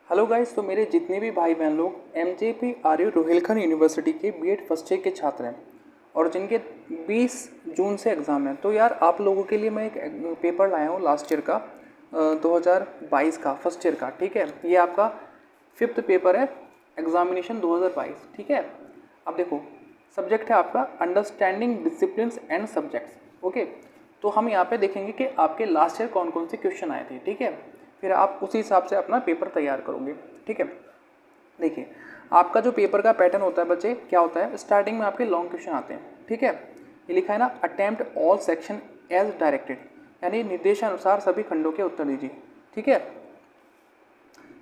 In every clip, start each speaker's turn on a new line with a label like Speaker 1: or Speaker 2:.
Speaker 1: Hello guys, तो मेरे जितने भी भाई बहन लोग एमजेपी आर्य रोहिलखंड यूनिवर्सिटी के बीएड फर्स्ट ईयर के छात्र हैं और जिनके 20 जून से एग्ज़ाम है, तो यार आप लोगों के लिए मैं एक पेपर लाया हूँ लास्ट ईयर का 2022 का फर्स्ट ईयर का। ठीक है, ये आपका 5th पेपर है एग्जामिनेशन 2022। ठीक है, अब देखो सब्जेक्ट है आपका understanding discipline and subjects. Okay, तो हम यहाँ पे देखेंगे कि आपके लास्ट ईयर कौन कौन से क्वेश्चन आए थे। ठीक है, फिर आप उसी हिसाब से अपना पेपर तैयार करोगे। ठीक है, देखिए आपका जो पेपर का पैटर्न होता है बच्चे, क्या होता है, स्टार्टिंग में आपके लॉन्ग क्वेश्चन आते हैं। ठीक है, ये लिखा है ना, attempt all section as directed, यानी निर्देशानुसार सभी खंडों के उत्तर दीजिए। ठीक है,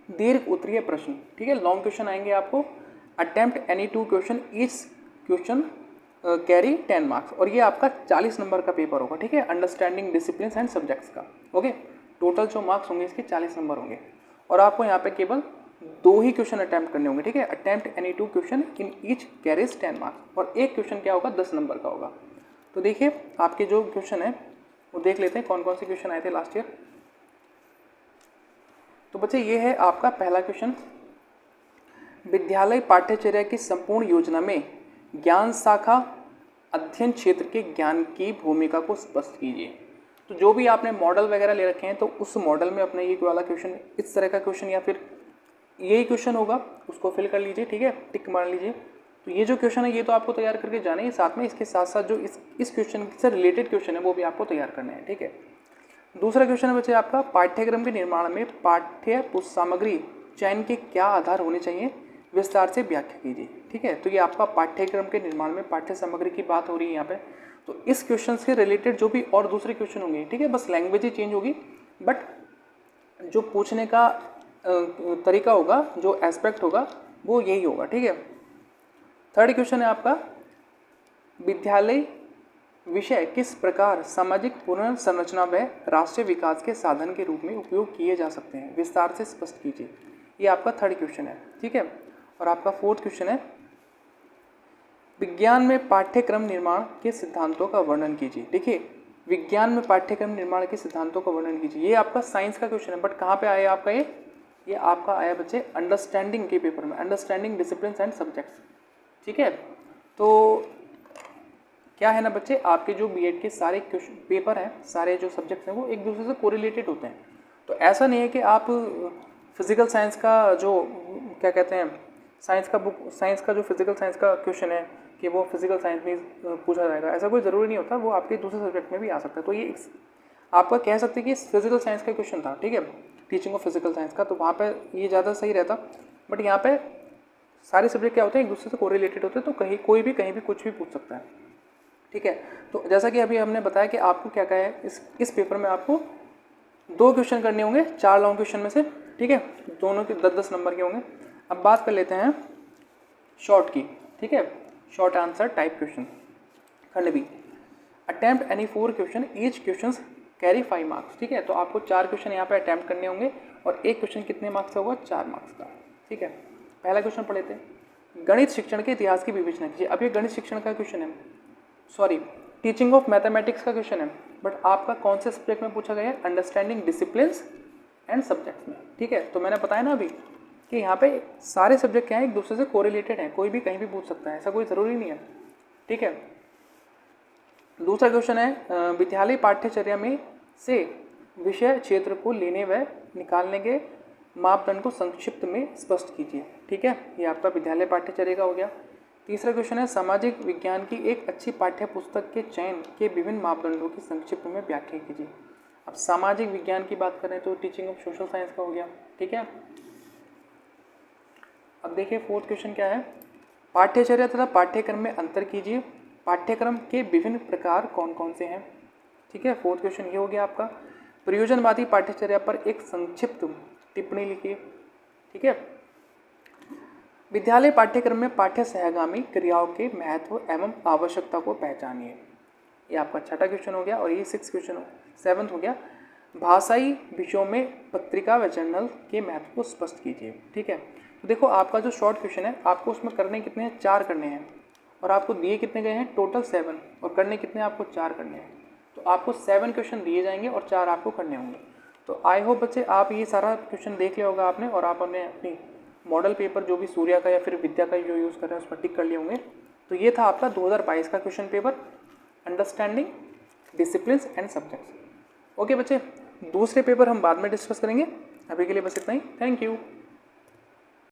Speaker 1: दीर्घ उत्तरीय प्रश्न। ठीक है, लॉन्ग क्वेश्चन आएंगे आपको, attempt any 2 question, each question carry 10 marks, और ये आपका 40 नंबर का पेपर होगा। ठीक है, अंडरस्टैंडिंग डिसिप्लिन एंड सब्जेक्ट्स का। ओके, टोटल जो मार्क्स होंगे इसके 40 नंबर होंगे और आपको यहाँ पे केवल 2 ही क्वेश्चन अटैम्प्ट करने होंगे। ठीक है, attempt any 2 question in each carries 10 marks, और एक क्वेश्चन क्या होगा, 10 नंबर का होगा। तो देखिए आपके जो क्वेश्चन है वो देख लेते हैं कौन कौन से क्वेश्चन आए थे लास्ट ईयर। तो बच्चे ये है आपका पहला क्वेश्चन, विद्यालय पाठ्यचर्या की संपूर्ण योजना में ज्ञान शाखा अध्ययन क्षेत्र के ज्ञान की भूमिका को स्पष्ट कीजिए। तो जो भी आपने मॉडल वगैरह ले रखे हैं तो उस मॉडल में अपने ये वाला क्वेश्चन, इस तरह का क्वेश्चन या फिर यही क्वेश्चन होगा, उसको फिल कर लीजिए। ठीक है, टिक मार लीजिए। तो ये जो क्वेश्चन है ये तो आपको तैयार करके जाने ही, साथ में इसके साथ साथ जो इस क्वेश्चन से रिलेटेड क्वेश्चन है वो भी आपको तैयार करने हैं। ठीक है, दूसरा क्वेश्चन है बच्चे आपका, पाठ्यक्रम के निर्माण में पाठ्य सामग्री चयन के क्या आधार होने चाहिए, विस्तार से व्याख्या कीजिए। ठीक है, तो ये आपका पाठ्यक्रम के निर्माण में पाठ्य सामग्री की बात हो रही है यहाँ पे। तो इस क्वेश्चन से रिलेटेड जो भी और दूसरे क्वेश्चन होंगे, ठीक है, बस लैंग्वेज ही चेंज होगी, बट जो पूछने का तरीका होगा, जो एस्पेक्ट होगा वो यही होगा। ठीक है, थर्ड क्वेश्चन है आपका, विद्यालय विषय किस प्रकार सामाजिक पुनर्संरचना व राष्ट्रीय विकास के साधन के रूप में उपयोग किए जा सकते हैं, विस्तार से स्पष्ट कीजिए। ये आपका थर्ड क्वेश्चन है। ठीक है, और आपका फोर्थ क्वेश्चन है, विज्ञान में पाठ्यक्रम निर्माण के सिद्धांतों का वर्णन कीजिए। देखिए, विज्ञान में पाठ्यक्रम निर्माण के सिद्धांतों का वर्णन कीजिए, ये आपका साइंस का क्वेश्चन है, बट कहाँ पे आया आपका ये आपका आया बच्चे अंडरस्टैंडिंग के पेपर में, अंडरस्टैंडिंग डिसिप्लिन एंड सब्जेक्ट्स। ठीक है, तो क्या है ना बच्चे, आपके जो बीएड के सारे पेपर हैं, सारे जो सब्जेक्ट्स हैं वो एक दूसरे से कोरिलेटेड होते हैं। तो ऐसा नहीं है कि आप फिजिकल साइंस का जो क्या कहते हैं, साइंस का जो फिजिकल साइंस का क्वेश्चन है कि वो फिजिकल साइंस में पूछा जाएगा, ऐसा कोई ज़रूरी नहीं होता, वो आपके दूसरे सब्जेक्ट में भी आ सकता है। तो ये आपका कह सकते हैं कि फिजिकल साइंस का क्वेश्चन था। ठीक है, टीचिंग ऑफ फिजिकल साइंस का, तो वहाँ पर ये ज़्यादा सही रहता, बट यहाँ पर सारे सब्जेक्ट क्या होते हैं, एक दूसरे से कोरिलेटेड होते हैं, तो कहीं कोई भी कहीं भी कुछ भी पूछ सकता है। ठीक है, तो जैसा कि अभी हमने बताया कि आपको क्या क्या है, इस पेपर में आपको 2 क्वेश्चन करने होंगे 4 लॉन्ग क्वेश्चन में से। ठीक है, दोनों के 10-10 नंबर के होंगे। अब बात कर लेते हैं शॉर्ट की। ठीक है, शॉर्ट आंसर टाइप क्वेश्चन खंड B, attempt any 4 question, each question carry 5 marks. ठीक है, तो आपको 4 क्वेश्चन यहाँ पे अटैम्प्ट करने होंगे और एक क्वेश्चन कितने मार्क्स का होगा, 4 मार्क्स का। ठीक है, पहला क्वेश्चन पढ़ लेते हैं, गणित शिक्षण के इतिहास की विवेचना कीजिए। अब ये गणित शिक्षण का क्वेश्चन है, सॉरी टीचिंग ऑफ मैथमेटिक्स का क्वेश्चन है, बट आपका कौन से सब्जेक्ट में पूछा गया है, अंडरस्टैंडिंग डिसिप्लिन्स एंड सब्जेक्ट्स में। ठीक है, तो मैंने बताया ना अभी कि यहाँ पे सारे सब्जेक्ट क्या हैं, एक दूसरे से कोरिलेटेड हैं, कोई भी कहीं भी पूछ सकता है, ऐसा कोई ज़रूरी नहीं है। ठीक है, दूसरा क्वेश्चन है, विद्यालय पाठ्यचर्या में से विषय क्षेत्र को लेने व निकालने के मापदंड को संक्षिप्त में स्पष्ट कीजिए। ठीक है, ये आपका विद्यालय पाठ्यचर्या का हो गया। तीसरा क्वेश्चन है, सामाजिक विज्ञान की एक अच्छी पाठ्य पुस्तक के चयन के विभिन्न मापदंडों की संक्षिप्त में व्याख्या कीजिए। अब सामाजिक विज्ञान की बात करें तो टीचिंग ऑफ सोशल साइंस का हो गया। ठीक है, अब देखिए फोर्थ क्वेश्चन क्या है, पाठ्यचर्या तथा पाठ्यक्रम में अंतर कीजिए, पाठ्यक्रम के विभिन्न प्रकार कौन कौन से हैं। ठीक है, फोर्थ क्वेश्चन ये हो गया आपका, प्रयोजनवादी पाठ्यचर्या पर एक संक्षिप्त टिप्पणी लिखिए। ठीक है, विद्यालय पाठ्यक्रम में पाठ्य सहगामी क्रियाओं के महत्व एवं आवश्यकता को पहचानिए। ये आपका छठा क्वेश्चन हो गया, और ये 7th हो गया, भाषाई विषयों में पत्रिका व जर्नल के महत्व को स्पष्ट कीजिए। ठीक है, तो देखो आपका जो शॉर्ट क्वेश्चन है, आपको उसमें करने कितने हैं, 4 करने हैं, और आपको दिए कितने गए हैं, टोटल 7, और करने कितने आपको 4 करने हैं। तो आपको 7 क्वेश्चन दिए जाएंगे और 4 आपको करने होंगे। तो आई होप बच्चे आप ये सारा क्वेश्चन देख लिया होगा आपने और आप अपनी मॉडल पेपर जो भी सूर्या का या फिर विद्या का जो यूज़ कर रहे हैं उस पर टिक कर लिए होंगे। तो ये था आपका 2022 का question paper, understanding discipline and subjects. Okay बच्चे, दूसरे पेपर हम बाद में डिस्कस करेंगे, अभी के लिए बस इतना ही। Thank you.